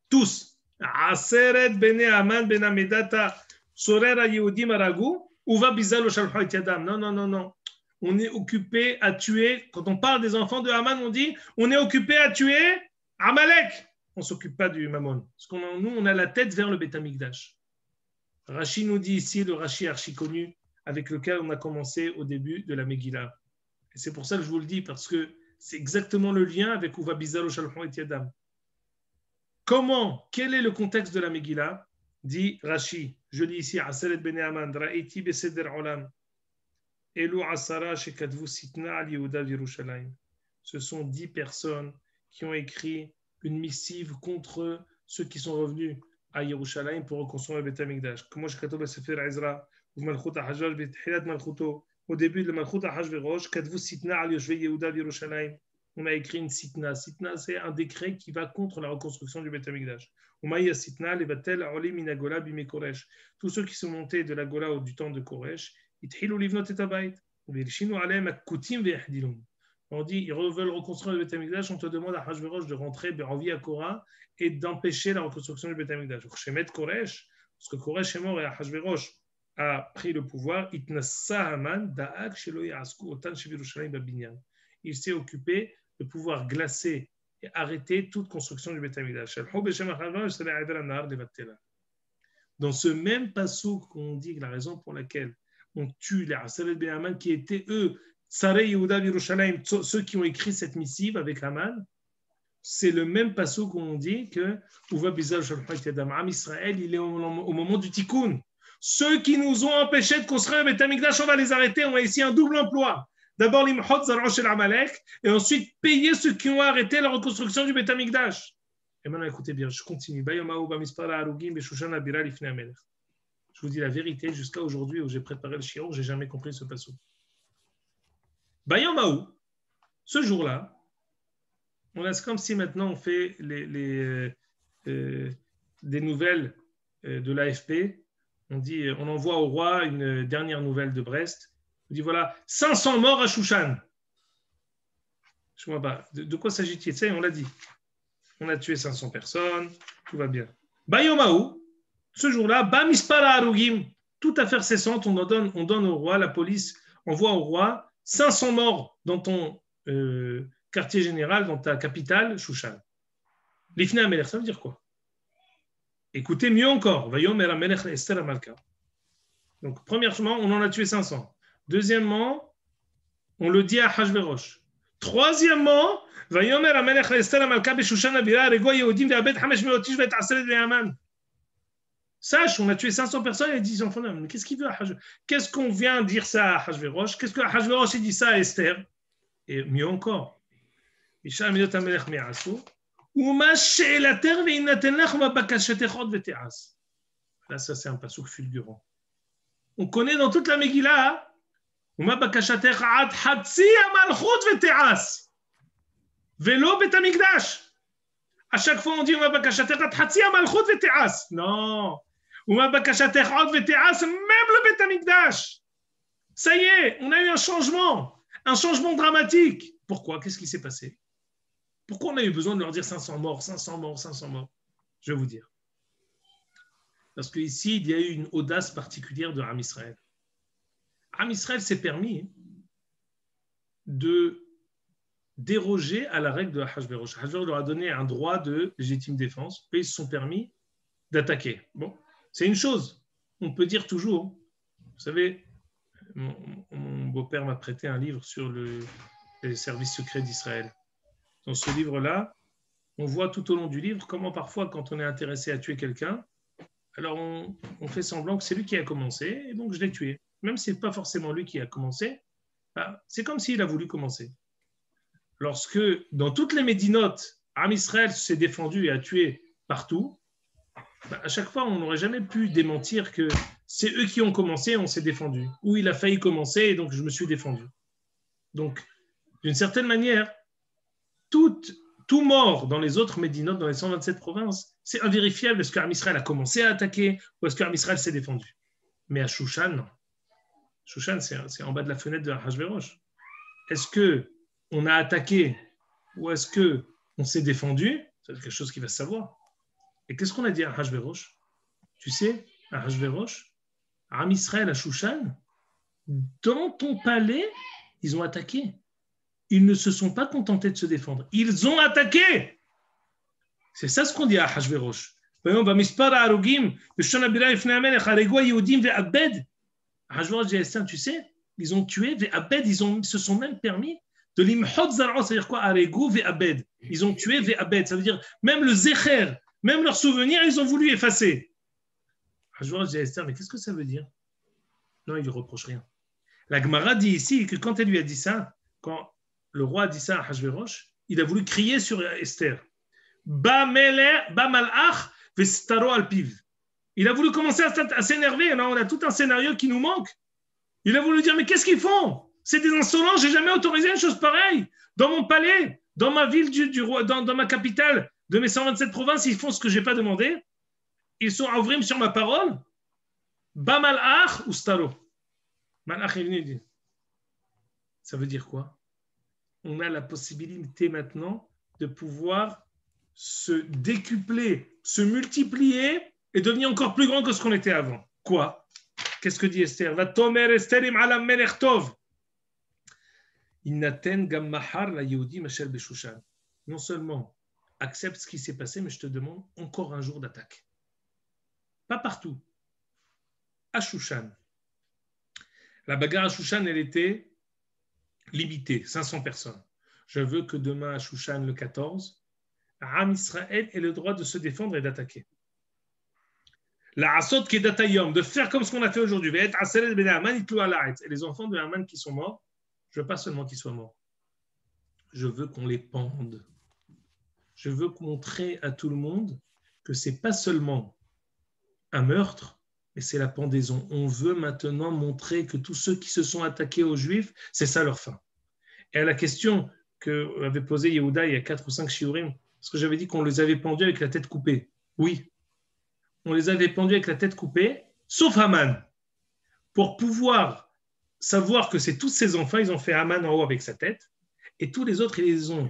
Tous. Aseret Bene Aman Ben Amedata, Sorera Yehudim Aragu, Uva Bizalo Shalcha et Yadam. Non, non, non, non. On est occupé à tuer. Quand on parle des enfants de Haman, on dit on est occupé à tuer Amalek. On ne s'occupe pas du Mammon. Parce qu'on nous, on a la tête vers le Beth Amikdash. Rashi nous dit ici, le Rashi archi connu, avec lequel on a commencé au début de la Megillah. Et c'est pour ça que je vous le dis, parce que c'est exactement le lien avec Uva Bizalo Shalcha et Yadam. Comment, quel est le contexte de la Megillah? Dit Rashi, je lis ici, Aseret Bene Haman, Ra'iti Beseder Olam, Elu Asara Shekadvu Sitna Al Yehuda Yerushalayim. Ce sont 10 personnes qui ont écrit une missive contre ceux qui sont revenus à Yerushalayim pour reconstruire le Beth Amikdash. Comment Shekatov Sefer Ezra, ou Malchut HaHajvaj, Bethilat Malchuto, au début de Malchut HaHajverosh, Kadvu Sitna Al Yoshvei Yehuda Yerushalayim. On a écrit une sitna. Sitna, c'est un décret qui va contre la reconstruction du Beth Amikdash. Umayya sitna levatel aoli minagola bime Koresh. Tous ceux qui sont montés de la Gola ou du temps de Koresh, ithilu livnot et abayt. Virshinu alem akutim ve'ahdilum. On dit, ils veulent reconstruire le Beth Amikdash, on te demande à Hashverosh de rentrer en vie à Korah et d'empêcher la reconstruction du Beth Amikdash. Shemet Koresh, parce que Koresh est mort et Hashverosh a pris le pouvoir, itnassa Haman da'ak shelo ya'asku otan shevirushalayim babinyan. Il s'est occupé de pouvoir glacer et arrêter toute construction du Beth Amikdash. Dans ce même passouk qu'on dit que la raison pour laquelle on tue les Aseret Ben Haman, qui étaient eux, Sarei Yehuda Yerushalayim, ceux qui ont écrit cette missive avec Haman, c'est le même passouk qu'on dit que Uva Bizal Shalchat Yadam. Am Israël, il est au moment du Tikkun. Ceux qui nous ont empêchés de construire le Beth Amikdash, on va les arrêter. On a ici un double emploi. D'abord l'imhot zar'osh el Amalek et ensuite payer ceux qui ont arrêté la reconstruction du Beth Amikdash. Et maintenant écoutez bien, je continue. Je vous dis la vérité, jusqu'à aujourd'hui où j'ai préparé le shiur, j'ai jamais compris ce passage. Bayamaou, ce jour-là, on a comme si maintenant on fait des nouvelles de l'AFP. On dit, on envoie au roi une dernière nouvelle de Brest. On dit voilà, 500 morts à Shushan. Je ne vois pas. De quoi s'agit-il? Ça, on l'a dit. On a tué 500 personnes, tout va bien. Bayomaou, ce jour-là, Bamispara Arugim, toute affaire cessante, on donne au roi, la police envoie au roi 500 morts dans ton quartier général, dans ta capitale, Shushan. L'Ifne Amelech, ça veut dire quoi? Écoutez mieux encore. Vayomer Amelech Esther Amalka. Donc, premièrement, on en a tué 500. Deuxièmement, on le dit à Hashverosh. Troisièmement, Vayomer Amelech Esther Amalka Beshushan Abira Rego Yehudim Ve'abed 500 Ish Ve'et Aseret Ve'aman. Sache, on a tué 500 personnes et 10 enfants d'hommes. Mais qu'est-ce qu'il veut à Hashverosh? Qu'est-ce qu'on vient dire ça à Hashverosh? Qu'est-ce que Hashverosh dit ça à Esther? Et mieux encore, Isha Aminot Amelech Me'asu. Là, ça c'est un passouk fulgurant. On connaît dans toute la Megillah, à chaque fois on dit non, même le Bet Amikdash. Ça y est, on a eu un changement dramatique. Pourquoi? Qu'est-ce qui s'est passé? Pourquoi on a eu besoin de leur dire 500 morts, 500 morts, 500 morts? Je vais vous dire. Parce qu'ici, il y a eu une audace particulière de Am Israël. Am Israël s'est permis de déroger à la règle de Ahashverosh. Ahashverosh leur a donné un droit de légitime défense, et ils se sont permis d'attaquer. Bon, c'est une chose. On peut dire toujours, vous savez, mon beau-père m'a prêté un livre sur les services secrets d'Israël. Dans ce livre-là, on voit tout au long du livre comment parfois, quand on est intéressé à tuer quelqu'un, alors on fait semblant que c'est lui qui a commencé, et donc je l'ai tué. Même si ce n'est pas forcément lui qui a commencé, c'est comme s'il a voulu commencer. Lorsque, dans toutes les médinotes, Am Israël s'est défendu et a tué partout, à chaque fois, on n'aurait jamais pu démentir que c'est eux qui ont commencé et on s'est défendu. Ou il a failli commencer et donc je me suis défendu. Donc, d'une certaine manière, tout mort dans les autres médinotes, dans les 127 provinces, c'est invérifiable. Est-ce qu'Am Israël a commencé à attaquer ou est-ce qu'Am Israël s'est défendu? Mais à Shushan, non. Shushan, c'est en bas de la fenêtre de Ahashverosh. Est-ce qu'on a attaqué ou est-ce qu'on s'est défendu? C'est quelque chose qu'il va savoir. Et qu'est-ce qu'on a dit à Ahashverosh? Tu sais, à Ahashverosh, Am Israël à Shushan, dans ton palais, ils ont attaqué. Ils ne se sont pas contentés de se défendre. Ils ont attaqué. C'est ça ce qu'on dit à Ahashverosh. Ahashverosh dit, tu sais, ils ont tué, ils se sont même permis de l'imhod zar'o, c'est-à-dire quoi? Aregu ve'abed. Ils ont tué ve'abed, ça veut dire même le zecher, même leurs souvenirs, ils ont voulu effacer. Ahashverosh dit à Esther, mais qu'est-ce que ça veut dire? Non, il ne lui reproche rien. La Gemara dit ici que quand elle lui a dit ça, quand le roi a dit ça à Ahashverosh, il a voulu crier sur Esther. Ba malach vestaro alpiv. Il a voulu commencer à s'énerver. Là, on a tout un scénario qui nous manque. Il a voulu dire, mais qu'est-ce qu'ils font? C'est des insolents, je n'ai jamais autorisé une chose pareille. Dans mon palais, dans ma ville du roi, dans ma capitale, de mes 127 provinces, ils font ce que je n'ai pas demandé. Ils sont ouvrim sur ma parole. Ba malach ou staro. Malach est venu dire. Ça veut dire quoi? On a la possibilité maintenant de pouvoir se décupler, se multiplier et devenir encore plus grand que ce qu'on était avant. Quoi? Qu'est-ce que dit Esther? Va tomer Esther im alam melech tov. Innaten gam mahar la Yehudi machel beshushan. Non seulement accepte ce qui s'est passé, mais je te demande encore un jour d'attaque. Pas partout. À Shushan. La bagarre à Shushan, elle était limitée, 500 personnes. Je veux que demain à Shushan, le 14, Am Israël ait le droit de se défendre et d'attaquer. La asot qui est datayom, de faire comme ce qu'on a fait aujourd'hui. Et les enfants de Haman qui sont morts, je ne veux pas seulement qu'ils soient morts. Je veux qu'on les pende. Je veux montrer à tout le monde que ce n'est pas seulement un meurtre, mais c'est la pendaison. On veut maintenant montrer que tous ceux qui se sont attaqués aux Juifs, c'est ça leur fin. Et à la question que avait posée Yehuda il y a 4 ou 5 shiurim, parce que j'avais dit qu'on les avait pendus avec la tête coupée. Oui, on les avait pendus avec la tête coupée, sauf Haman. Pour pouvoir savoir que c'est tous ces enfants, ils ont fait Haman en haut avec sa tête, et tous les autres, ils les ont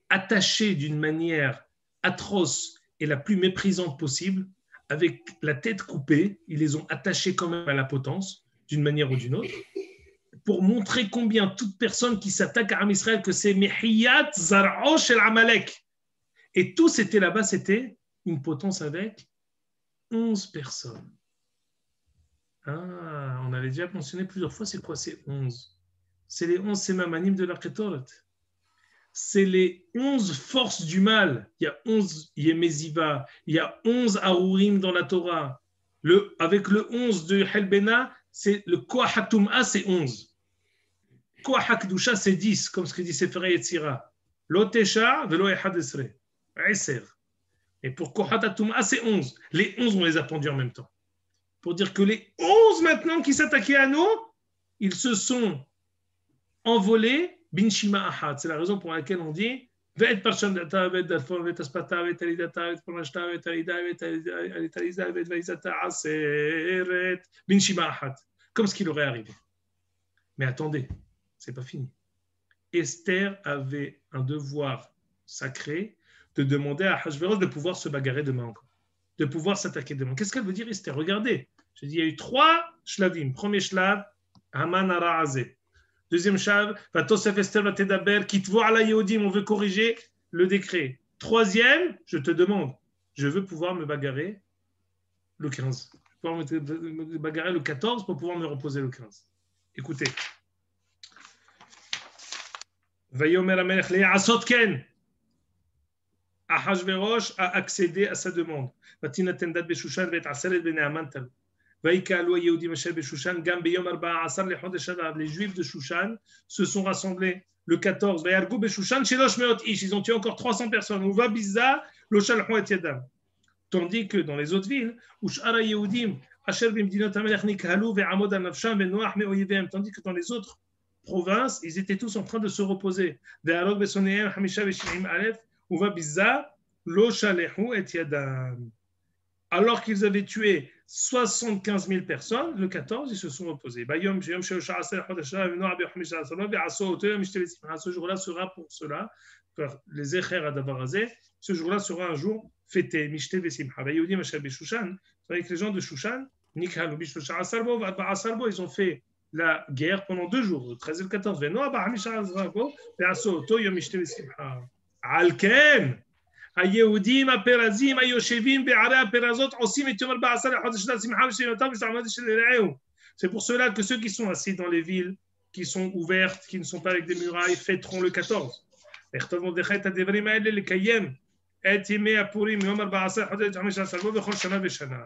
attachés d'une manière atroce et la plus méprisante possible, avec la tête coupée, ils les ont attachés quand même à la potence, d'une manière ou d'une autre, pour montrer combien toute personne qui s'attaque à Am Israël, que c'est Mehiyat Zar'o Shel Amalek. Et tous étaient là-bas, c'était une potence avec 11 personnes. Ah, on avait déjà mentionné plusieurs fois, c'est quoi ces 11? C'est les 11 Semamanim de la Ketoret. C'est les 11 forces du mal. Il y a 11 Yemeziva, il y a 11 Arurim dans la Torah. Avec le 11 de Helbena, c'est le Koach HaTum'a, c'est 11. Koach HaKdusha, c'est 10, comme ce que dit Sefer Yetzira. Lo Tesha, velo Echad Esre. Et pour Koach HaTum'a, c'est 11. Les 11, on les a pendus en même temps. Pour dire que les 11 maintenant qui s'attaquaient à nous, ils se sont envolés bin shima ahad. C'est la raison pour laquelle on dit Ve'et parsham data, ve'et dalfor, ve'et aspata, ve'et alidata, ve'et parashta, ve'et alida, ve'et alitaliza, ve'et vaizata, aseret, bin shima ahad. Comme ce qui leur est arrivé. Mais attendez, c'est pas fini. Esther avait un devoir sacré de demander à Ahasverosh de pouvoir se bagarrer demain encore, de pouvoir s'attaquer demain. Qu'est-ce qu'elle veut dire, Esther? Regardez, je dis, il y a eu 3 shlavim. Premier shlav, Haman Ara'azeh. Deuxième shlav, Vatosef Esther Vatedaber, Kitvo ala Yehudim, on veut corriger le décret. Troisième, je te demande, je veux pouvoir me bagarrer le 15. Je veux pouvoir me bagarrer le 14 pour pouvoir me reposer le 15. Écoutez. Vayomer Amelech Le'asot Ken. Ahashverosh a accédé à sa demande. Vatinaten dat beshushan vet asaret ben Haman tal. Vaïkalu Yehudim asher beshushan gam beyom 14 lechodesh Adar. Les Juifs de Shushan se sont rassemblés le 14. Vayargu beshushan shelosh meot ish. Ils ont tué encore 300 personnes. Uva bizza lo shalhu et yadam. Tandis que dans les autres villes, Ushara Yehudim asher bimdinot hamelech nikhalu ve'amod al nafsham ve'noach me'oyivem. Tandis que dans les autres provinces, ils étaient tous en train de se reposer. Ve'arog besonehem hamisha ve'shivim alef. Alors qu'ils avaient tué 75 000 personnes, le 14, ils se sont reposés. Ce jour-là sera pour cela, les Echer Adavarazé, ce jour-là sera un jour fêté. Avec les gens de Shushan, ils ont fait la guerre pendant 2 jours, le 13 et le 14. על כן, היהודים הפרזים היושבים בערי הפרזות עושים את יום 14 לחודש של השמחה ושמחתם ושעמד של רעהו. C'est pour cela que ceux qui sont assis dans les villes qui sont ouvertes, qui ne sont pas avec des murailles, fêteront le 14. לכתוב מרדכי את הדברים האלה לקיים את ימי הפורים מיום 14 לחודש 15 בו בכל שנה ושנה.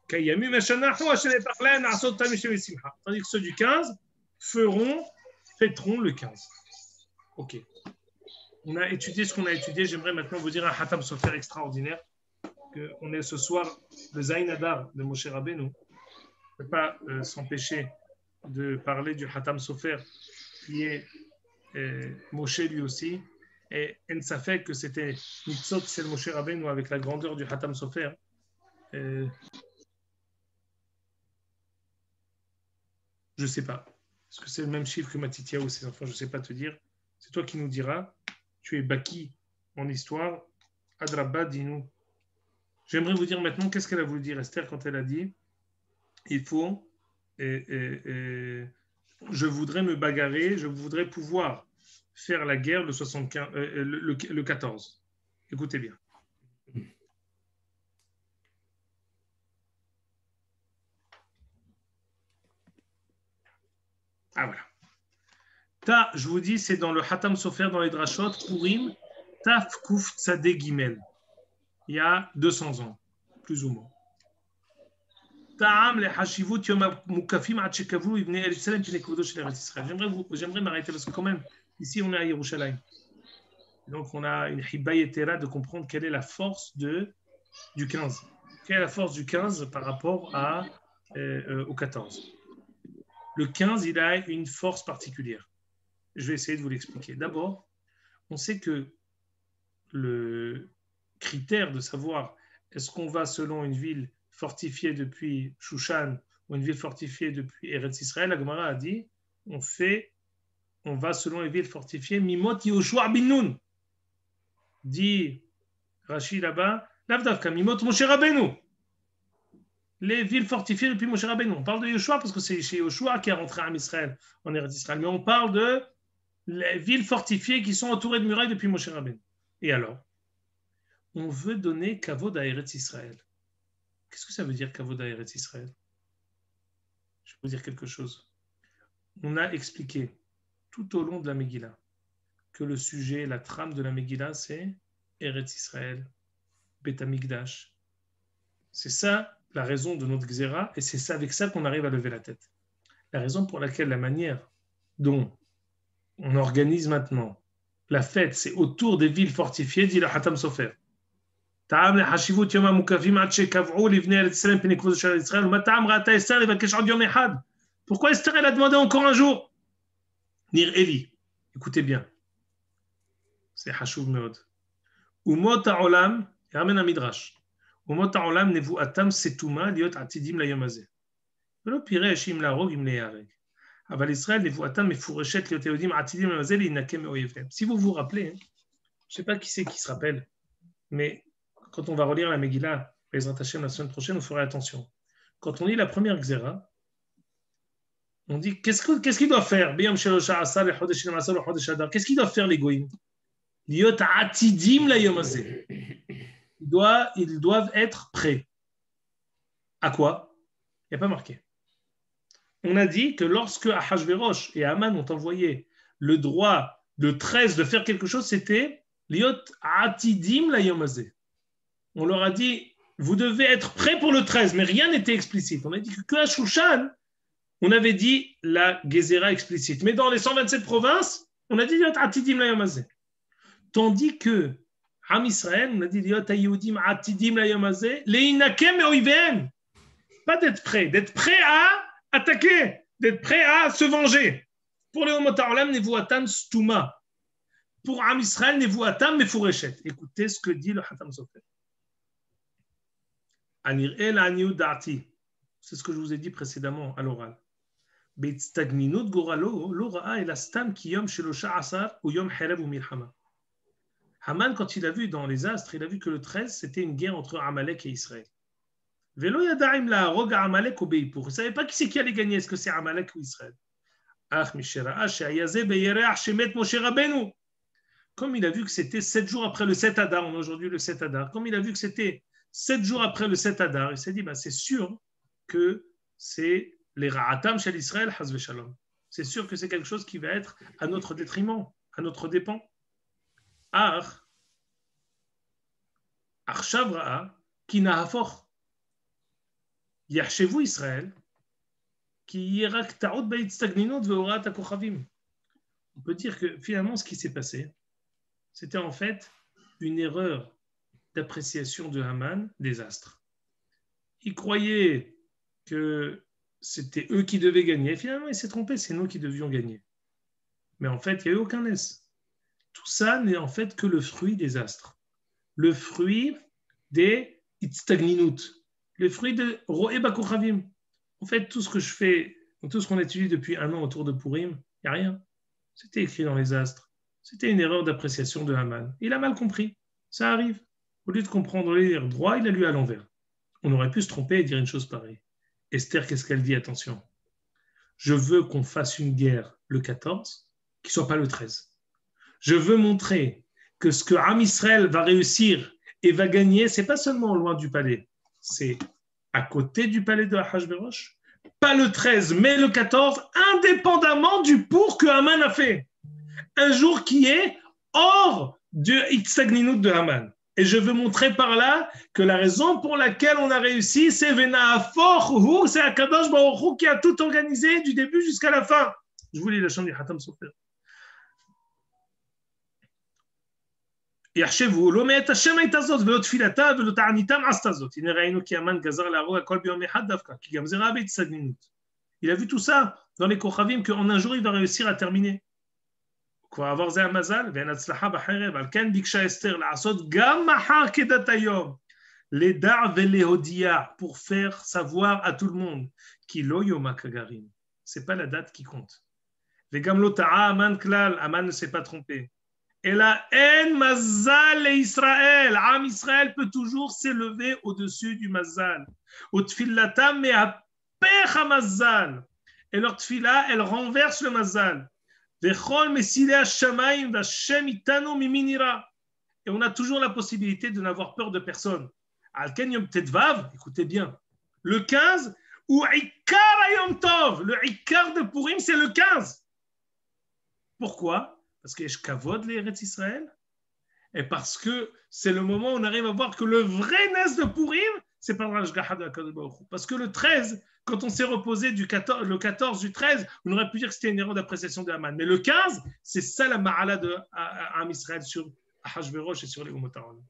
כימים השנה הוא אשר יפח להם לעשות אותם משם שמחה. Tandis que ceux du 15 fêteront le 15. Ok. On a étudié ce qu'on a étudié. J'aimerais maintenant vous dire un Hatam Sofer extraordinaire. On est ce soir le Zayin Adar de Moshe Rabbeinu. On ne peut pas s'empêcher de parler du Hatam Sofer qui est Moshe lui aussi. Et en safek que c'était Mitzot Sel Moshe Rabbeinu avec la grandeur du Hatam Sofer. Je ne sais pas. Est-ce que c'est le même chiffre que Matitya ou ses enfants? Je ne sais pas te dire. C'est toi qui nous diras. Tu es baki en histoire. Adraba, dis-nous. J'aimerais vous dire maintenant qu'est-ce qu'elle a voulu dire, Esther, quand elle a dit il faut, je voudrais me bagarrer, je voudrais pouvoir faire la guerre le 75, le 14. Écoutez bien. Ah voilà. Je vous dis, c'est dans le Hatam Sofer, dans les Drashot, Purim, Taf Kuf Tzadeh Gimel. Il y a 200 ans, plus ou moins. Ta'am le Hashivut Yom Mukafim Ad Shekavlu Ibn Eretz Yisrael Shel Eretz Yisrael. J'aimerais m'arrêter parce que quand même, ici on est à Yerushalayim. Donc on a une Hibba Yetera de comprendre quelle est la force du 15. Quelle est la force du 15 par rapport au 14. Le 15, il a une force particulière. Je vais essayer de vous l'expliquer. D'abord, on sait que le critère de savoir est-ce qu'on va selon une ville fortifiée depuis Shushan ou une ville fortifiée depuis Eretz Israël, la Gemara a dit on va selon les villes fortifiées Mimot Yehoshua bin Nun. Dit Rashi là-bas, Lavdavka Mimot Moshe Rabbeinu. Les villes fortifiées depuis Moshe Rabbeinu. On parle de Yehoshua parce que c'est chez Yehoshua qui est rentré à Israël, en Eretz Israël. Mais on parle de les villes fortifiées qui sont entourées de murailles depuis Moshe Rabbeinu. Et alors, on veut donner Kavod à Eretz Israël. Qu'est-ce que ça veut dire Kavod à Eretz Israël? Je vais vous dire quelque chose. On a expliqué tout au long de la Megillah que le sujet, la trame de la Megillah, c'est Eretz Israël, Bet Hamikdash. C'est ça la raison de notre Gzera, et c'est avec ça qu'on arrive à lever la tête. La raison pour laquelle la manière dont on organise maintenant la fête, c'est autour des villes fortifiées, dit le Hatam Sofer. Ta'am le hashivut yom hamukavim ad shekav'u livnei Eretz Yisrael pnei kvodo shel Israël. Ma ta'am ra'ata Esther levakesh od yom echad. Pourquoi Esther elle a demandé encore un jour? Nir Eli. Écoutez bien. C'est hashuv meod. Umot ha'olam, il ramène un midrash. Umot ha'olam nevu'atam setuma liot atidim layom hazeh. Velo piresh im lahorog im leyareg. Aval Israël, les Voatan, mais Fourechet, les Théodim, Atidim, Mazel, et Inakem, et Oyevem. Si vous vous rappelez, je ne sais pas qui c'est qui se rappelle, mais quand on va relire la Megillah, Bezrat Hashem la semaine prochaine, vous ferez attention. Quand on lit la première Xéra, on dit qu'est-ce qu'il doit faire? Qu'est-ce qu'ils doivent faire les Goïms? Liot Atidim, la Yomazé. Ils doivent être prêts. À quoi? Il n'y a pas marqué. On a dit que lorsque Ahashverosh et Haman ont envoyé le droit de 13 de faire quelque chose, c'était Liot Atidim la Yomazé. On leur a dit, vous devez être prêts pour le 13, mais rien n'était explicite. On a dit que à Shushan, on avait dit la Gezerah explicite. Mais dans les 127 provinces, on a dit Liot Atidim la Yomazé. Tandis que Am Israël, on a dit Liot Ayudim Atidim la Yomazé, Leinakem et Oivem. Pas d'être prêt à attaquer, d'être prêt à se venger. Pour les Homotaolam, Nevuatan Stuma. Pour Am Israël, Nevuatan Mefureshet. Écoutez ce que dit le Hatam Sofer. Anir el aniu da'ati. C'est ce que je vous ai dit précédemment à l'oral. Beitstagninut goralo, l'ora'a et la stam ki yom shelosha asar ou yom hereb ou milhama. Haman, quand il a vu dans les astres, il a vu que le 13, c'était une guerre entre Amalek et Israël. Velo yada'im la roga Amalek ou Beipur. Vous ne savez pas qui c'est qui allait gagner, est-ce que c'est Amalek ou Israël? Comme il a vu que c'était 7 jours après le 7 Adar, on a aujourd'hui le 7 Adar, comme il a vu que c'était 7 jours après le 7 Adar, il s'est dit, c'est sûr que c'est les Ra'atam chez l'Israël, Hazve Shalom. C'est sûr que c'est quelque chose qui va être à notre détriment, à notre dépens. Arshav Ra'a, qui n'a hafoch. Yahshevu Israël, qui on peut dire que finalement ce qui s'est passé, c'était en fait une erreur d'appréciation de Haman des astres. Il croyait que c'était eux qui devaient gagner. Finalement, il s'est trompé, c'est nous qui devions gagner. Mais en fait, il n'y a eu aucun S. Tout ça n'est en fait que le fruit des astres. Le fruit des Itztagninut. Le fruit de Roé Bakochavim. En fait, tout ce que je fais, tout ce qu'on étudie depuis un an autour de Purim, il n'y a rien. C'était écrit dans les astres. C'était une erreur d'appréciation de Haman. Il a mal compris. Ça arrive. Au lieu de comprendre les lire droit, il a lu à l'envers. On aurait pu se tromper et dire une chose pareille. Esther, qu'est-ce qu'elle dit? Attention. Je veux qu'on fasse une guerre le 14, qui ne soit pas le 13. Je veux montrer que ce que Am Israël va réussir et va gagner, ce n'est pas seulement loin du palais. C'est à côté du palais de Ahashverosh, pas le 13, mais le 14, indépendamment du pour que Haman a fait. Un jour qui est hors de Itzagninut de Haman. Et je veux montrer par là que la raison pour laquelle on a réussi, c'est Vena'afor, c'est Akadosh Baruch Hu qui a tout organisé du début jusqu'à la fin. Je vous lis la chambre du Hatam Sofer. יחשבו, לא מאת השמית הזאת ולא תפילתה ולא תעניתם עשתה זאת. הנה ראינו כי המן גזר להרוג הכל ביום אחד דווקא, כי גם זה ראה בהצטגנינות. Il a vu tout ça dans les Kochavim qu'en un jour il va réussir à terminer. כבר עבר זה המזל ואין הצלחה בחרב, על כן ביקשה אסתר לעשות גם מחר כדת היום, לדע ולהודיע, pour faire savoir à tout le monde, כי לא יום הכגרים. C'est pas la date qui compte. וגם לא טעה המן כלל, המן ne s'est pas trompé. Et là, en mazal et Israël. Am Israël peut toujours s'élever au-dessus du mazal. Au tfillata me apech mazal. Et leur tfilla, elle renverse le mazal. Vechol mesile hashamayim v'Hashem itanu miminira. Et on a toujours la possibilité de n'avoir peur de personne. Alken yom tetvav, écoutez bien. Le 15, ou ikar yom tov. Le ikar de Purim, c'est le 15. Pourquoi? Parce qu'il y a Kavod l'Eretz Israël, et parce que c'est le moment où on arrive à voir que le vrai Nes de Purim, c'est pas le Rashgaha de Akadosh Baruch Hu. Parce que le 13, quand on s'est reposé le 14 du 13, on aurait pu dire que c'était une erreur d'appréciation de Haman. Mais le 15, c'est ça la ma'ala de Am Israël sur Ahashverosh et sur les Homotaron.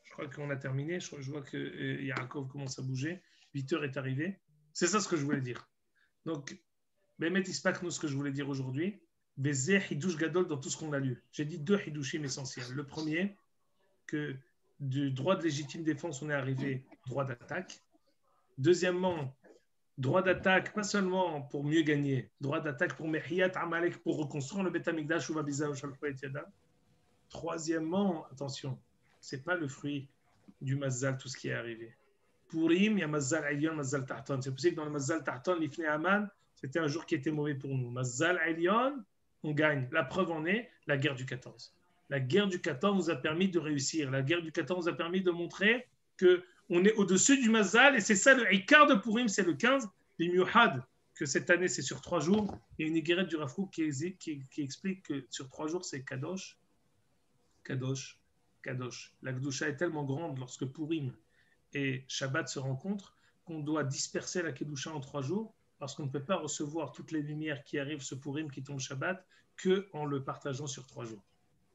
Je crois qu'on a terminé. Je vois que Yaakov commence à bouger. 8 heures est arrivé. C'est ça ce que je voulais dire. Donc, Bémet Ispak, nous, ce que je voulais dire aujourd'hui, Bézé Hidouche Gadol dans tout ce qu'on a lu. J'ai dit 2 Hidouchim essentiels. Le premier, que du droit de légitime défense, on est arrivé au droit d'attaque. Deuxièmement, Droit d'attaque, pas seulement pour mieux gagner, droit d'attaque pour Mehiyat Amalek, pour reconstruire le Beth Amikdash ou Babiza ou Shalpoet Yada. Troisièmement, attention, ce n'est pas le fruit du Mazzal, tout ce qui est arrivé. Purim, il y a Mazzal Ailion, Mazzal Tahton. C'est possible que dans le Mazzal Tahton, l'Ifnei Aman, c'était un jour qui était mauvais pour nous. Mazzal Ailion, on gagne. La preuve en est la guerre du 14. La guerre du 14 nous a permis de réussir. La guerre du 14 nous a permis de montrer qu'on est au-dessus du Mazzal, et c'est ça le Ikar de Purim, c'est le 15, les Miuhad, que cette année c'est sur 3 jours. Il y a une guérette du Rav Kook qui explique que sur 3 jours c'est Kadosh, Kadosh, Kadosh. La Kedusha est tellement grande lorsque Purim et Shabbat se rencontrent qu'on doit disperser la Kedusha en 3 jours parce qu'on ne peut pas recevoir toutes les lumières qui arrivent ce Purim qui tombe Shabbat qu'en le partageant sur 3 jours.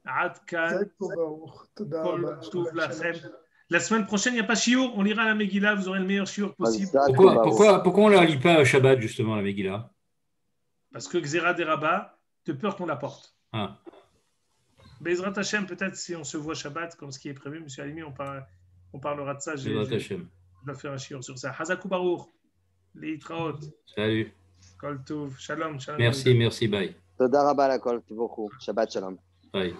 Ad Kan, Kol Tov Lachem. La semaine prochaine, il n'y a pas shiur, on lira la Megillah, vous aurez le meilleur shiur possible. Pourquoi on ne la lit pas Shabbat, justement, la Megillah? Parce que Xera des Rabbah, de peur qu'on la porte. Ah. Bezrat Hashem, peut-être si on se voit Shabbat, comme ce qui est prévu, Monsieur Alimi, on parlera de ça. Je dois faire un shiur sur ça. Hazakou Baruch, Leitraot. Salut. Kol Tov, Shalom. Merci, bye. Toda Rabba la Kol, Shabbat Shalom. Bye.